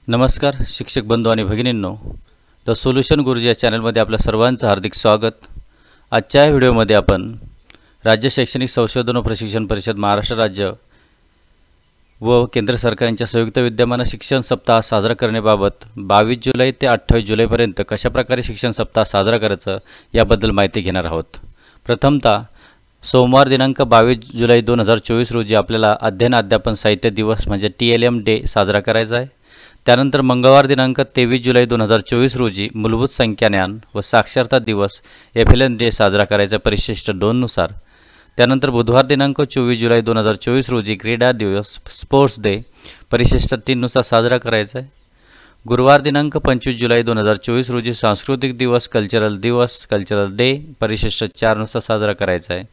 नमस्कार शिक्षक बंधू आणि भगिनींनो, द सोल्युशन गुरुजी या चॅनलमध्ये आपल्या सर्वांचं हार्दिक स्वागत। आजच्या व्हिडिओमध्ये आपण राज्य शैक्षणिक संशोधन व प्रशिक्षण परिषद महाराष्ट्र राज्य व केंद्र सरकारच्या संयुक्त विद्यमाने शिक्षण सप्ताह साजरा करण्याबाबत 22 जुलै ते 28 जुलैपर्यंत कशा प्रकारे शिक्षण सप्ताह साजरा करायचं याबद्दल माहिती घेणार आहोत। प्रथमतः सोमवार दिनांक 22 जुलै 2024 रोजी आपल्याला अध्ययन अध्यापन साहित्य दिवस म्हणजे TLM डे साजरा करायचा आहे। त्यानंतर मंगळवार दिनांक 23 जुलै 2024 रोजी मूलभूत संख्याज्ञान व साक्षरता दिवस FLN डे साजरा करायचा परिशिष्ट 2 नुसार। त्यानंतर बुधवार दिनांक 24 जुलै 2024 रोजी क्रीडा दिवस स्पोर्ट्स डे परिशिष्ट 3 नुसार साजरा करायचा आहे। गुरुवार दिनांक 25 जुलै 2024 रोजी सांस्कृतिक दिवस कल्चरल डे परिशिष्ट 4 नुसार साजरा करायचा आहे।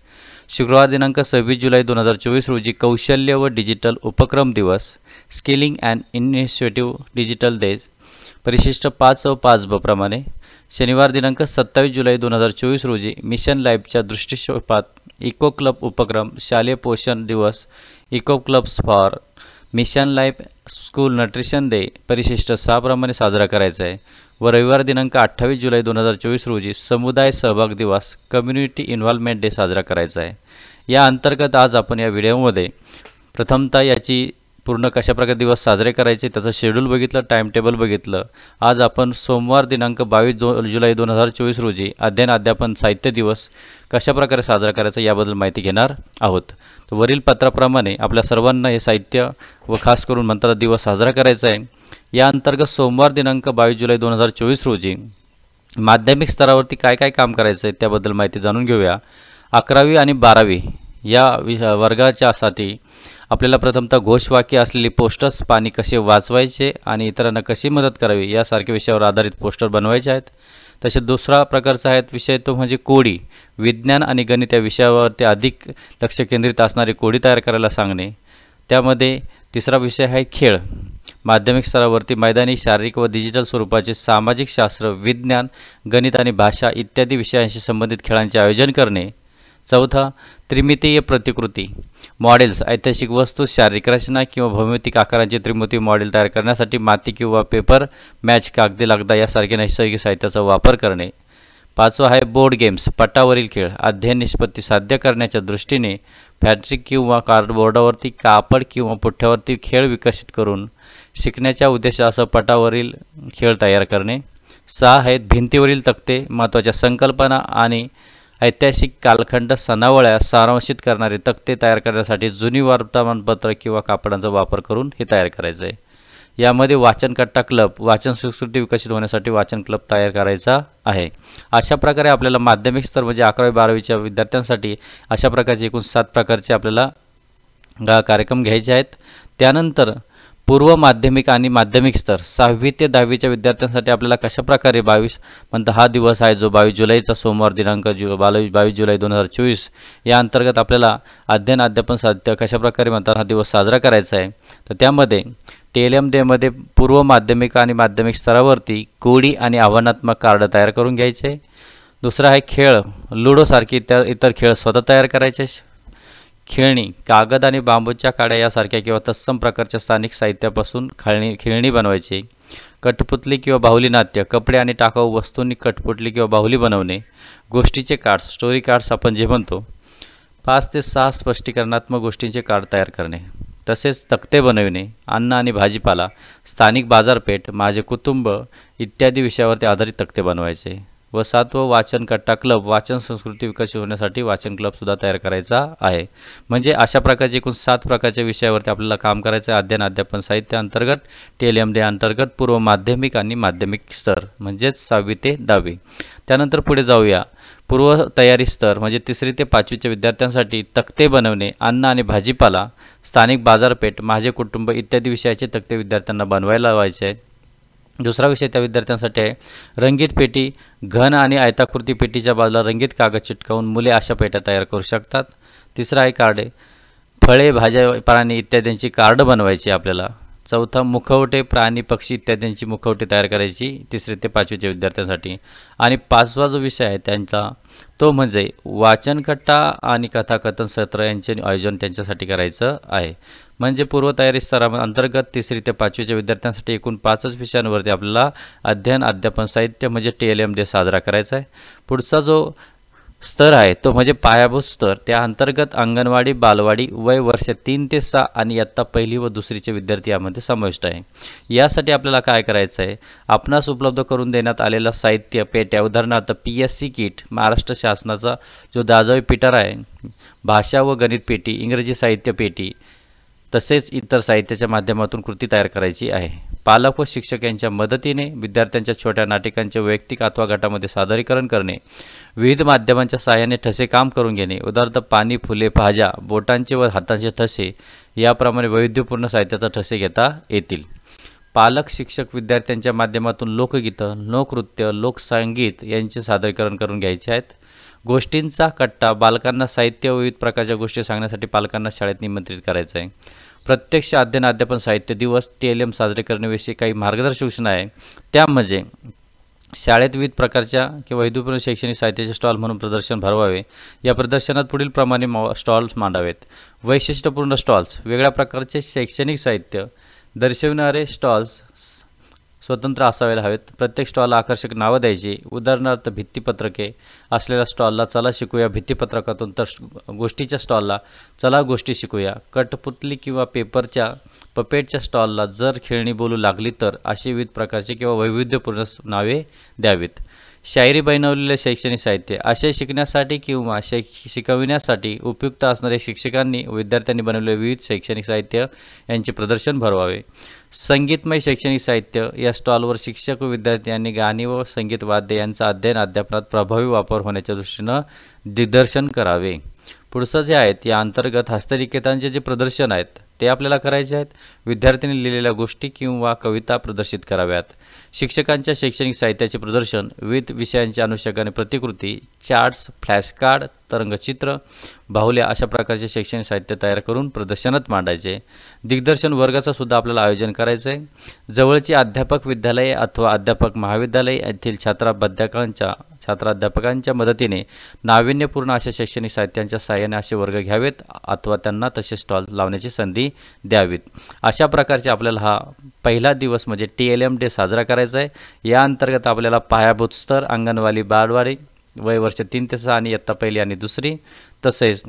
शुक्रवार दिनांक 26 जुलै 2024 रोजी कौशल्य व डिजिटल उपक्रम दिवस skilling and initiative digital day परिशिष्ट 5 व 5ब प्रमाणे। शनिवार दिनांक 27 जुलै 2024 रोजी मिशन लाईफच्या दृष्टिक्षेपात इको क्लब उपक्रम शालेय पोषण दिवस eco clubs for mission life school nutrition day परिशिष्ट 6 प्रमाणे साजरा करायचा आहे। व रविवार दिनांक 28 जुलै 2024 रोजी समुदाय सहभाग दिवस कम्युनिटी इन्व्हॉल्वमेंट डे साजरा करायचा आहे। या अंतर्गत आज आपण या व्हिडिओमध्ये प्रथमतः याची पूर्ण कशा प्रकारे दिवस साजरे करायचे त्याचं शेड्यूल बघितलं, टाइम टेबल बघितलं। आज आपण सोमवार दिनांक 22 जुलै 2024 रोजी अध्ययन अध्यापन साहित्य दिवस कशा प्रकारे साजरा करायचा याबद्दल माहिती घेणार आहोत। तर वरील पत्राप्रमाणे आपल्या सर्वांना हे साहित्य व खास करून मंत्र दिवस साजरा करायचा आहे। या अंतर्गत सोमवार दिनांक 22 जुलै 2024 रोजी माध्यमिक स्तरावरती काय काम करायचं आहे त्याबद्दल माहिती जाणून घेऊया। 11वी आणि 12वी या वर्गाच्यासाठी आपल्याला प्रथमतः घोषवाक्य असलेली पोस्टर्स पानी कसे वाचवायचे आणि इतरांना कशी मदत करावी यासारख्या विषयावर आधारित पोस्टर बनवायचे आहेत। तसे दुसरा प्रकारचा आहे विषय तो म्हणजे कोडी, विज्ञान आणि गणित या विषयावरती अधिक लक्ष केंद्रित असणारी कोडी तयार करायला सांगणे। त्यामध्ये तिसरा विषय आहे खेळ, माध्यमिक स्तरावरती मैदानी शारीरिक व डिजिटल स्वरूपाचे सामाजिक शास्त्र, विज्ञान, गणित आणि भाषा इत्यादी विषयांशी संबंधित खेळांचे आयोजन करणे। चौथा त्रिमितीय प्रतिकृती मॉडेल्स, ऐतिहासिक वस्तू, शारीरिक रचना किंवा भौमितिक आकारांचे त्रिमितीय मॉडेल तयार करण्यासाठी माती किंवा पेपर मॅच, कागदी लगदा यासारख्या नैसर्गिक साहित्याचा वापर करणे। पाचवा आहे बोर्ड गेम्स, पटावरील खेळ, अध्ययन निष्पत्ती साध्य करण्याच्या दृष्टीने फॅब्रिक किंवा कार्डबोर्डावरती कापड किंवा पुठ्ठ्यावरती खेळ विकसित करून शिकण्याच्या उद्देशासह पटावरील खेळ तयार करणे। 6 आहेत भिंतीवरील तक्ते, महत्त्वाच्या संकल्पना आणि ऐतिहासिक कालखंड सणावळ्या सारांशित करणारे तक्ते तयार करण्यासाठी जुनी वर्तमानपत्र किंवा कापडांचा वापर करून हे तयार करायचं आहे। यामध्ये वाचनकट्टा क्लब, वाचन संस्कृती विकसित होण्यासाठी वाचन क्लब तयार करायचा आहे। अशा प्रकारे आपल्याला माध्यमिक स्तर म्हणजे 11वी 12वीच्या विद्यार्थ्यांसाठी अशा प्रकारचे एकूण 7 प्रकारचे आपल्याला कार्यक्रम घ्यायचे आहेत। त्यानंतर पूर्व माध्यमिक आणि माध्यमिक स्तर 6वी ते 10वीच्या विद्यार्थ्यांसाठी आपल्याला कशा प्रकारे 22 म्हणता हा दिवस आहे जो 22 जुलैचा सोमवार दिनांक 22 जुलै 2024 या अंतर्गत आपल्याला अध्ययन अध्यापन साहित्य कशा प्रकारे म्हणतात हा दिवस साजरा करायचा आहे। तर त्यामध्ये TLM डे मध्ये पूर्व माध्यमिक आणि माध्यमिक स्तरावरती कोडी आणि आव्हानात्मक कार्ड तयार करून घ्यायचे। दुसरा आहे खेळ, लुडो सारखे इतर खेळ स्वतः तयार करायचे। खेळणी, कागद आणि बांबूच्या काड्या यासारख्या किंवा तत्सम प्रकारच्या स्थानिक साहित्यापासून खेळणी बनवायची। कठपुतली किंवा बाहुली नाट्य, कपडे आणि टाकाऊ वस्तूंनी कठपुतली किंवा बाहुली बनवणे। गोष्टीचे कार्ड्स, स्टोरी कार्ड्स आपण जे म्हणतो, 5 ते 6 स्पष्टीकरणात्मक गोष्टींचे कार्ड तयार करणे। तसेच तक्ते बनविणे, अन्न आणि भाजीपाला, स्थानिक बाजारपेठ, माझे कुटुंब इत्यादी विषयावरती आधारित तक्ते बनवायचे। व 7वं वाचन कट्टा क्लब, वाचन संस्कृती विकसित होण्यासाठी वाचन क्लब सुद्धा तयार करायचा आहे। म्हणजे अशा प्रकारचे एकूण 7 प्रकारच्या विषयावरती आपल्याला काम करायचं आहे अध्ययन अध्यापन साहित्य अंतर्गत TLM डे अंतर्गत पूर्व माध्यमिक आणि माध्यमिक स्तर म्हणजेच 6वी ते 10वी। त्यानंतर पुढे जाऊया पूर्व तयारी स्तर म्हणजे 3री ते 5वीच्या विद्यार्थ्यांसाठी तक्ते बनवणे, अन्न आणि भाजीपाला, स्थानिक बाजारपेठ, माझे कुटुंब इत्यादी विषयाचे तक्ते विद्यार्थ्यांना बनवायला लावायचे आहेत। दुसरा विषय त्या विद्यार्थ्यांसाठी आहे रंगीत पेटी, घन आणि आयताकृती पेटीच्या बाजूला रंगीत कागद चिटकावून मुले अशा पेट्या तयार करू शकतात। तिसरा आहे कार्डे, फळे, भाज्या, प्राणी इत्यादींची कार्ड बनवायची आपल्याला। चौथा मुखवटे, प्राणी, पक्षी इत्यादींची मुखवटे तयार करायची 3री ते 5वीच्या विद्यार्थ्यांसाठी। आणि 5वा जो विषय आहे त्यांचा तो म्हणजे वाचनकट्टा आणि कथाकथन सत्र यांचे आयोजन त्यांच्यासाठी करायचं आहे। म्हणजे पूर्वतयारी स्तराअंतर्गत 3री ते 5वीच्या विद्यार्थ्यांसाठी एकूण 5च विषयांवरती आपल्याला अध्ययन अध्यापन साहित्य म्हणजे TLM डे साजरा करायचा आहे। पुढचा जो स्तर आहे तो म्हणजे पायाभूत स्तर, त्या अंतर्गत अंगणवाडी बालवाडी वय वर्ष 3 ते 6 आणि इयत्ता 1ली व 2रीचे विद्यार्थी यामध्ये समाविष्ट आहे। यासाठी आपल्याला काय करायचं आहे, आपणास उपलब्ध करून देण्यात आलेला साहित्य पेट्या, उदाहरणार्थ PSC किट, महाराष्ट्र शासनाचा जो दाजोई पीटर आहे, भाषा व गणित पेटी, इंग्रजी साहित्य पेटी तसेच इतर साहित्याच्या माध्यमातून कृती तयार करायची आहे। पालक व शिक्षक यांच्या मदतीने विद्यार्थ्यांच्या छोट्या नाटिकांचे वैयक्तिक अथवा गटामध्ये सादरीकरण करणे, विविध माध्यमांच्या सहाय्याने ठसे काम करून घेणे, उदाहरणार्थ पाणी, फुले, भाज्या, बोटांचे व हातांचे ठसे याप्रमाणे वैविध्यपूर्ण साहित्याचे ठसे घेता येतील। पालक शिक्षक विद्यार्थ्यांच्या माध्यमातून लोकगीतं, लोकनृत्य, लोकसंगीत यांचे सादरीकरण करून घ्यायचे आहेत। गोष्टींचा कट्टा, बालकांना साहित्य व विविध प्रकारच्या गोष्टी सांगण्यासाठी पालकांना शाळेत निमंत्रित करायचं आहे। प्रत्यक्ष अध्ययन अध्यापन साहित्य दिवस TLM साजरे करण्याविषयी काही मार्गदर्शक सूचना आहे, त्यामध्ये शाळेत विविध प्रकारच्या किंवा वैविध्यपूर्ण शैक्षणिक साहित्याचे स्टॉल म्हणून प्रदर्शन भरवावे। या प्रदर्शनात पुढील प्रमाणे स्टॉल्स मांडावेत। वैशिष्ट्यपूर्ण स्टॉल्स, वेगळ्या प्रकारचे शैक्षणिक साहित्य दर्शविणारे स्टॉल्स स्वतंत्र असायला हवेत। प्रत्येक स्टॉलला आकर्षक नावं द्यायची, उदाहरणार्थ भित्तिपत्रके असलेल्या स्टॉलला चला शिकूया भित्तिपत्रकातून, तर गोष्टीच्या स्टॉलला चला गोष्टी शिकूया, कठपुतली किंवा पपेटच्या स्टॉलला जर खेळणी बोलू लागली तर, अशी विविध प्रकारचे किंवा वैविध्यपूर्ण नावे द्यावीत। शायरी बनवलेले शैक्षणिक साहित्य, आशय शिकण्यासाठी किंवा शिकविण्यासाठी उपयुक्त असणारे शिक्षकांनी व विद्यार्थ्यांनी बनवलेले विविध शैक्षणिक साहित्य यांचे प्रदर्शन भरवावे। संगीतमय शैक्षणिक साहित्य, या स्टॉलवर शिक्षक व विद्यार्थी यांनी गाणी व संगीत वाद्य यांचा अध्ययन अध्यापनात प्रभावी वापर होण्याच्या दृष्टीने दिग्दर्शन करावे। पुढचं जे आहेत या अंतर्गत हस्तलिखितांचे जे प्रदर्शन आहेत ते आपल्याला करायचे आहेत। विद्यार्थ्यांनी लिहिलेल्या गोष्टी किंवा कविता प्रदर्शित कराव्यात। शिक्षकांच्या शैक्षणिक साहित्याचे प्रदर्शन, विविध विषयांच्या अनुषंगाने प्रतिकृती, चार्ट्स, फ्लॅश कार्ड, तरंगचित्र, बाहुल्या अशा प्रकारचे शैक्षणिक साहित्य तयार करून प्रदर्शनात मांडायचे। दिग्दर्शन वर्गाचं सुद्धा आपल्याला आयोजन करायचं आहे। जवळची अध्यापक विद्यालये अथवा अध्यापक महाविद्यालय येथील छात्राध्यापकांच्या मदतीने नाविन्यपूर्ण अशा शैक्षणिक साहित्यांच्या सहाय्याने असे वर्ग घ्यावेत अथवा त्यांना तसे स्टॉल लावण्याची संधी द्यावीत। अशा प्रकारचे आपल्याला हा पहिला दिवस म्हणजे TLM डे साजरा करायचा आहे। या अंतर्गत आपल्याला पायाभूत स्तर, अंगणवाडी बालवाडी वय वर्ष 3 ते 6 आणि इयत्ता 1ली आणि 2री, तसेच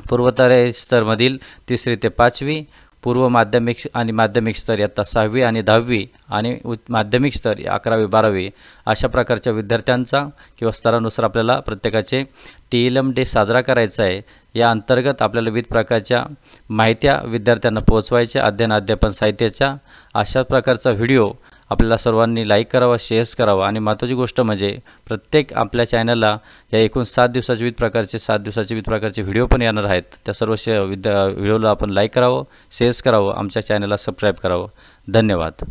पूर्वतयारी स्तरमधील 3री ते 5वी, पूर्व माध्यमिक आणि माध्यमिक स्तर इयत्ता 6वी आणि 10वी आणि माध्यमिक स्तर 11वी 12वी अशा प्रकारच्या विद्यार्थ्यांचा किंवा स्तरानुसार आपल्याला प्रत्येकाचे TLM डे साजरा करायचा आहे। या अंतर्गत आपल्याला विविध प्रकारच्या माहित्या विद्यार्थ्यांना पोहोचवायच्या, अध्ययन अध्यापन साहित्याच्या अशा प्रकारचा व्हिडिओ आपल्याला सर्वांनी लाईक करावा, शेअर्स करावा आणि महत्त्वाची गोष्ट म्हणजे प्रत्येक आपल्या चॅनलला या एकूण 7 दिवसाचे विविध प्रकारचे व्हिडिओ पण येणार आहेत। त्या सर्व व्हिडिओला आपण लाईक करावं, शेअर्स करावं, आमच्या चॅनलला सबस्क्राईब करावं। धन्यवाद।